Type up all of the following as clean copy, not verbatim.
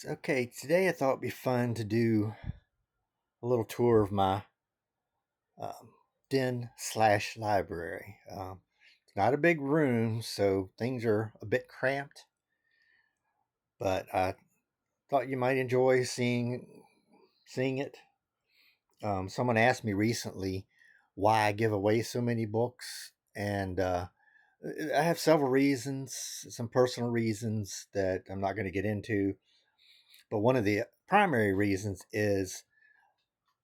Okay, today I thought it'd be fun to do a little tour of my den slash library. It's not a big room, so things are a bit cramped, but I thought you might enjoy seeing it. Someone asked me recently why I give away so many books, and I have several reasons, some personal reasons that I'm not going to get into, but one of the primary reasons is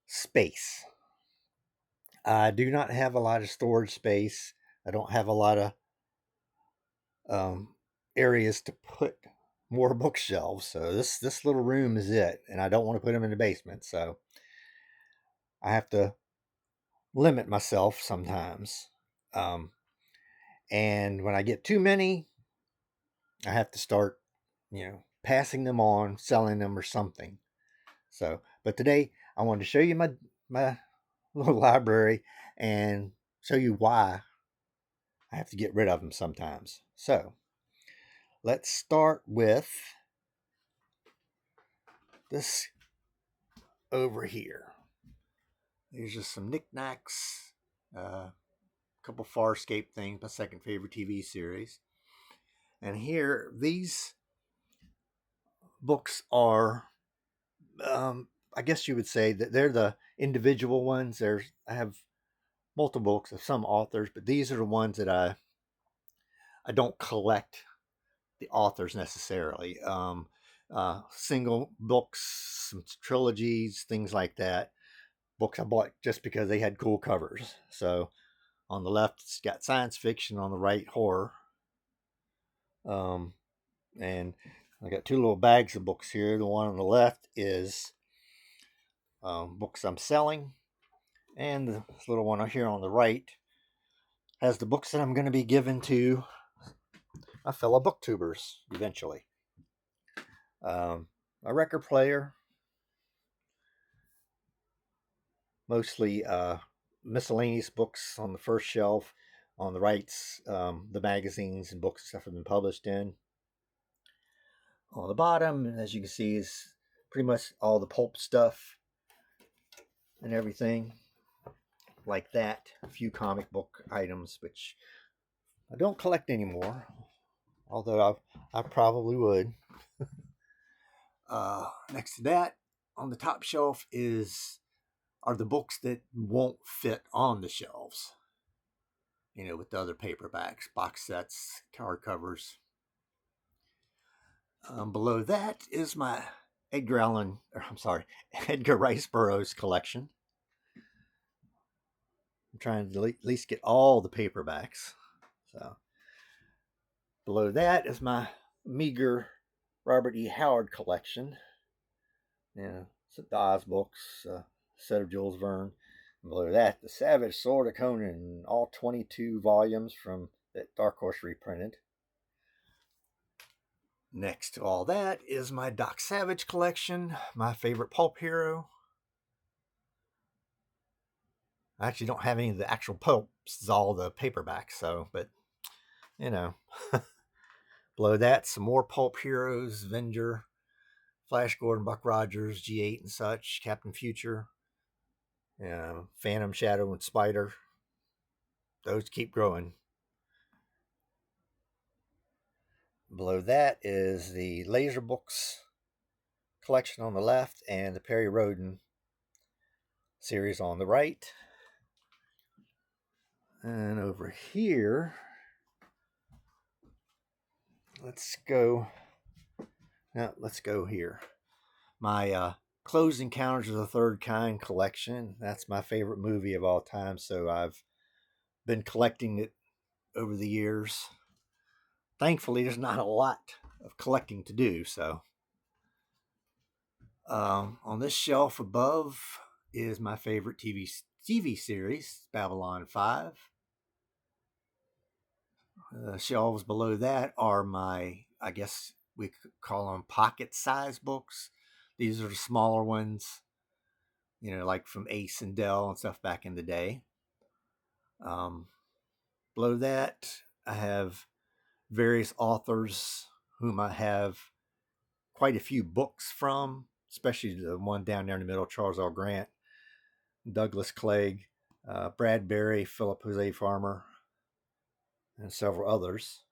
space. I do not have a lot of storage space. I don't have a lot of um, areas to put more bookshelves. So this little room is it, and I don't want to put them in the basement. So I have to limit myself sometimes. Um, and when I get too many, I have to start, passing them on, selling them, or something. So, but today I wanted to show you my little library and show you why I have to get rid of them sometimes. So let's start with this over here. There's just some knickknacks, a couple Farscape things, my second favorite TV series. And here, these books are, I guess you would say that they're the individual ones. I have multiple books of some authors, but these are the ones that I don't collect the authors necessarily. Single books, some trilogies, things like that. Books I bought just because they had cool covers. So on the left, it's got science fiction. On the right, horror. Um, and I got two little bags of books here. The one on the left is books I'm selling, and this little one here on the right has the books that I'm going to be giving to my fellow booktubers eventually. A record player, mostly miscellaneous books on the first shelf. On the right's the magazines and books and stuff have been published in. On the bottom, as you can see, is pretty much all the pulp stuff and everything like that. A few comic book items, which I don't collect anymore, although I probably would. Next to that, on the top shelf are the books that won't fit on the shelves. With the other paperbacks, box sets, card covers. Below that is my Edgar Rice Burroughs collection. I'm trying to at least get all the paperbacks. So below that is my meager Robert E. Howard collection. Some Oz books, a set of Jules Verne. And below that, The Savage Sword of Conan, all 22 volumes from that Dark Horse reprinted. Next to all that is my Doc Savage collection, my favorite pulp hero. I actually don't have any of the actual pulps, it's all the paperbacks, but you know. Below that, some more pulp heroes, Avenger, Flash Gordon, Buck Rogers, G8 and such, Captain Future, Phantom, Shadow, and Spider. Those keep growing. Below that is the Laser Books collection on the left and the Perry Rhodan series on the right. And over here, let's go here. My Close Encounters of the Third Kind collection. That's my favorite movie of all time, so I've been collecting it over the years. Thankfully, there's not a lot of collecting to do, so. On this shelf above is my favorite TV series, Babylon 5. The shelves below that are I guess we could call them pocket size books. These are the smaller ones, like from Ace and Dell and stuff back in the day. Below that, I have various authors whom I have quite a few books from, especially the one down there in the middle, Charles L. Grant, Douglas Clegg, Brad Berry, Philip Jose Farmer, and several others.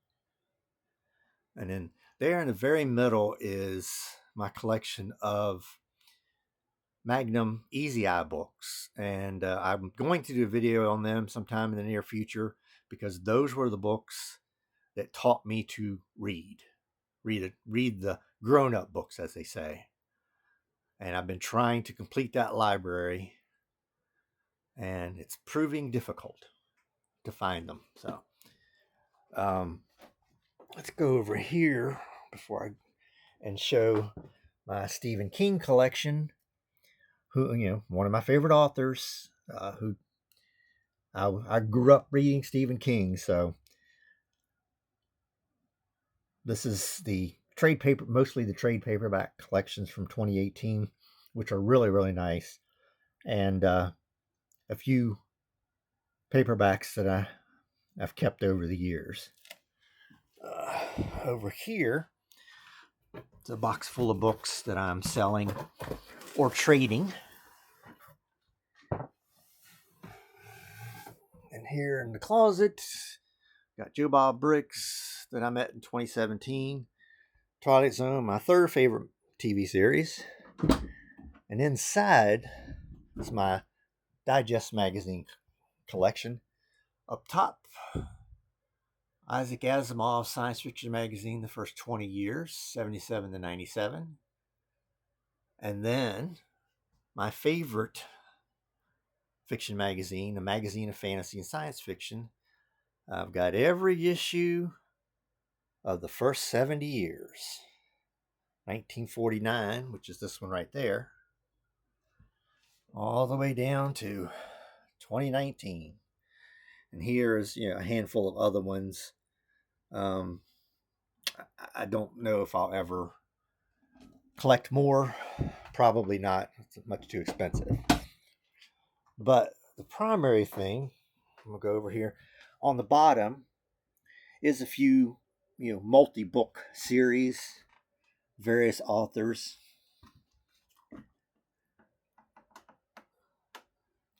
And then there in the very middle is my collection of Magnum Easy Eye books. And I'm going to do a video on them sometime in the near future, because those were the books that taught me to read the grown-up books, as they say. And I've been trying to complete that library, and it's proving difficult to find them. So let's go over here and show my Stephen King collection, who, one of my favorite authors, who I grew up reading Stephen King. So this is the mostly the trade paperback collections from 2018, which are really, really nice. And a few paperbacks that I've kept over the years. Over here, it's a box full of books that I'm selling or trading. And here in the closet, got Joe Bob Briggs that I met in 2017. Twilight Zone, my third favorite TV series. And inside is my Digest magazine collection. Up top, Isaac Asimov's science fiction magazine, the first 20 years, 77 to 97. And then my favorite fiction magazine, a magazine of fantasy and science fiction. I've got every issue of the first 70 years. 1949, which is this one right there, all the way down to 2019. And here is, a handful of other ones. I don't know if I'll ever collect more. Probably not. It's much too expensive. But the primary thing, I'm going to go over here. On the bottom is a few, multi-book series, various authors.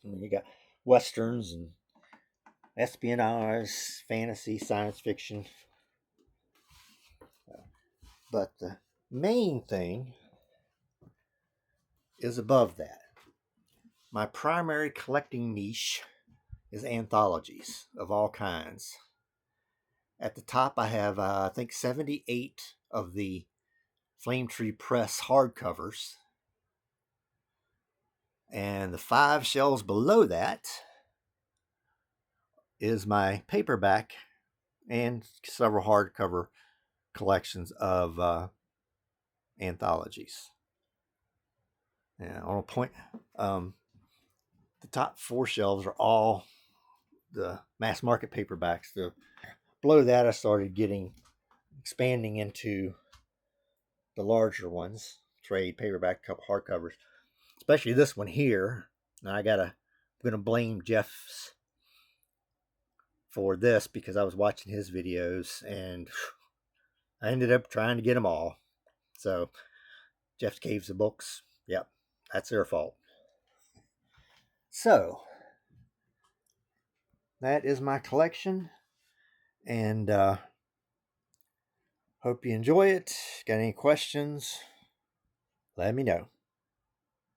And you got westerns and espionage, fantasy, science fiction. But the main thing is above that. My primary collecting niche is anthologies of all kinds. At the top, I have, I think, 78 of the Flame Tree Press hardcovers. And the 5 shelves below that is my paperback and several hardcover collections of anthologies. And I want to point, the top 4 shelves are all the mass market paperbacks. Below that, I started expanding into the larger ones, trade paperback hardcovers, especially this one here. And I'm gonna blame Jeff for this, because I was watching his videos and I ended up trying to get them all. So Jeff Caves of Books, yep, that's their fault. So that is my collection, and hope you enjoy it. Got any questions? Let me know.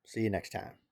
See you next time.